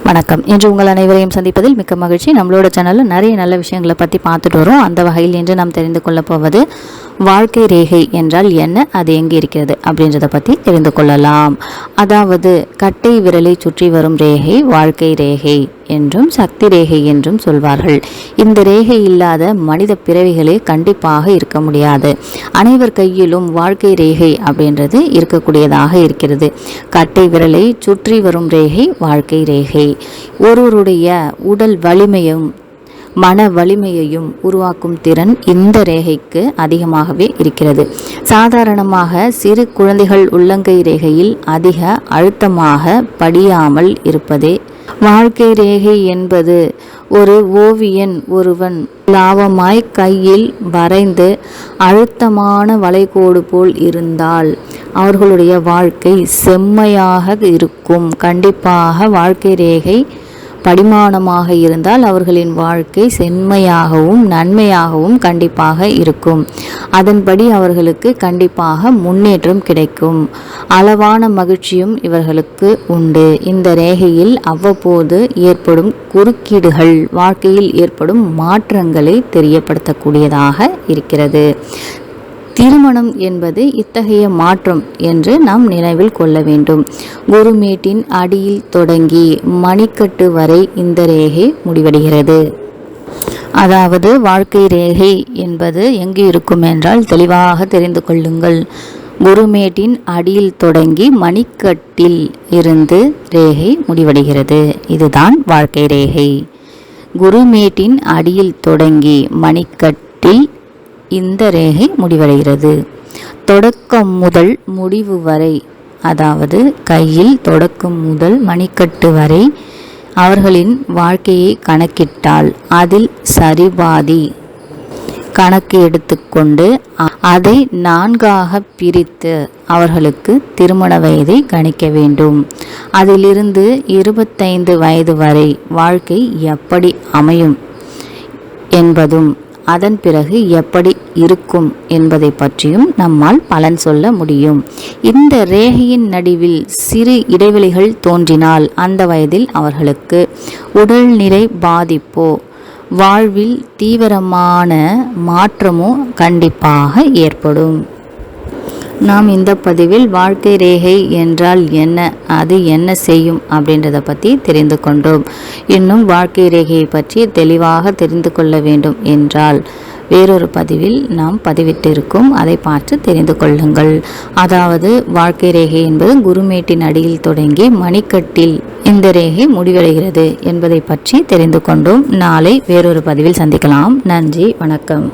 வணக்கம். இன்று உங்கள் அனைவரையும் சந்திப்பதில் மிக்க மகிழ்ச்சி. நம்மளோட சேனலில் நிறைய நல்ல விஷயங்களை பற்றி பார்த்துட்டு வரோம். அந்த வகையில் இன்று நாம் தெரிந்து கொள்ள போவது வாழ்க்கை ரேகை என்றால் என்ன, அது எங்கே இருக்கிறது அப்படின்றத பற்றி தெரிந்து கொள்ளலாம். அதாவது கட்டை விரலை சுற்றி வரும் ரேகை வாழ்க்கை ரேகை என்றும் சக்தி ரேகை என்றும் சொல்வார்கள். இந்த ரேகை இல்லாத மனித பிறவிகளே கண்டிப்பாக இருக்க முடியாது. அனைவர் கையிலும் வாழ்க்கை ரேகை அப்படின்றது இருக்கக்கூடியதாக இருக்கிறது. கட்டை விரலை சுற்றி வரும் ரேகை வாழ்க்கை ரேகை. ஒருவருடைய உடல் வலிமையும் மன வலிமையையும் உருவாக்கும் திறன் இந்த ரேகைக்கு அதிகமாகவே இருக்கிறது. சாதாரணமாக சிறு குழந்தைகள் உள்ளங்கை ரேகையில் அதிக அழுத்தமாக படியாமல் இருப்பதே வாழ்க்கை ரேகை என்பது. ஒரு ஓவியன் ஒருவன் லாவமாய் கையில் வரைந்து அழுத்தமான வளைகோடு போல் இருந்தால் அவர்களுடைய வாழ்க்கை செம்மையாக இருக்கும். கண்டிப்பாக வாழ்க்கை ரேகை படிமானமாக இருந்தால் அவர்களின் வாழ்க்கை செம்மையாகவும் நன்மையாகவும் கண்டிப்பாக இருக்கும். அதன்படி அவர்களுக்கு கண்டிப்பாக முன்னேற்றம் கிடைக்கும். அளவான மகிழ்ச்சியும் இவர்களுக்கு உண்டு. இந்த ரேகையில் அவ்வப்போது ஏற்படும் குறுக்கீடுகள் வாழ்க்கையில் ஏற்படும் மாற்றங்களை தெரியப்படுத்தக்கூடியதாக இருக்கிறது. திருமணம் என்பது இத்தகைய மாற்றம் என்று நாம் நினைவில் கொள்ள வேண்டும். குருமேட்டின் அடியில் தொடங்கி மணிக்கட்டு வரை இந்த ரேகை முடிவடைகிறது. அதாவது வாழ்க்கை ரேகை என்பது எங்கு இருக்கும் என்றால் தெளிவாக தெரிந்து கொள்ளுங்கள். குருமேட்டின் அடியில் தொடங்கி மணிக்கட்டில் இருந்து ரேகை முடிவடைகிறது. இதுதான் வாழ்க்கை ரேகை. குருமேட்டின் அடியில் தொடங்கி மணிக்கட்டில் இந்த ரேகை முடிவடைகிறது. தொடக்கம் முதல் முடிவு வரை, அதாவது கையில் தொடக்கம் முதல் மணிக்கட்டு வரை அவர்களின் வாழ்க்கையை கணக்கிட்டால் அதில் சரிபாதி கணக்கு எடுத்துக்கொண்டு அதை 4ஆக பிரித்து அவர்களுக்கு திருமண வயதை கணிக்க வேண்டும். அதிலிருந்து 25 வயது வரை வாழ்க்கை எப்படி அமையும் என்பதும் அதன் பிறகு எப்படி இருக்கும் என்பதை பற்றியும் நம்மால் பலன் சொல்ல முடியும். இந்த ரேகையின் நடுவில் சிறு இடைவெளிகள் தோன்றினால் அந்த வயதில் அவர்களுக்கு உடல்நிலை பாதிப்போ வாழ்வில் தீவிரமான மாற்றமோ கண்டிப்பாக ஏற்படும். நாம் இந்த பதிவில் வாழ்க்கை ரேகை என்றால் என்ன, அது என்ன செய்யும் அப்படின்றத பற்றி தெரிந்து கொண்டோம். இன்னும் வாழ்க்கை ரேகையை பற்றி தெளிவாக தெரிந்து கொள்ள வேண்டும் என்றால் வேறொரு பதிவில் நாம் பதிவிட்டிருக்கும், அதை பார்த்து தெரிந்து கொள்ளுங்கள். அதாவது வாழ்க்கை ரேகை என்பது குருமேட்டின் அடியில் தொடங்கி மணிக்கட்டில் இந்த ரேகை முடிவடைகிறது என்பதை பற்றி தெரிந்து கொண்டோம். நாளை வேறொரு பதிவில் சந்திக்கலாம். நன்றி, வணக்கம்.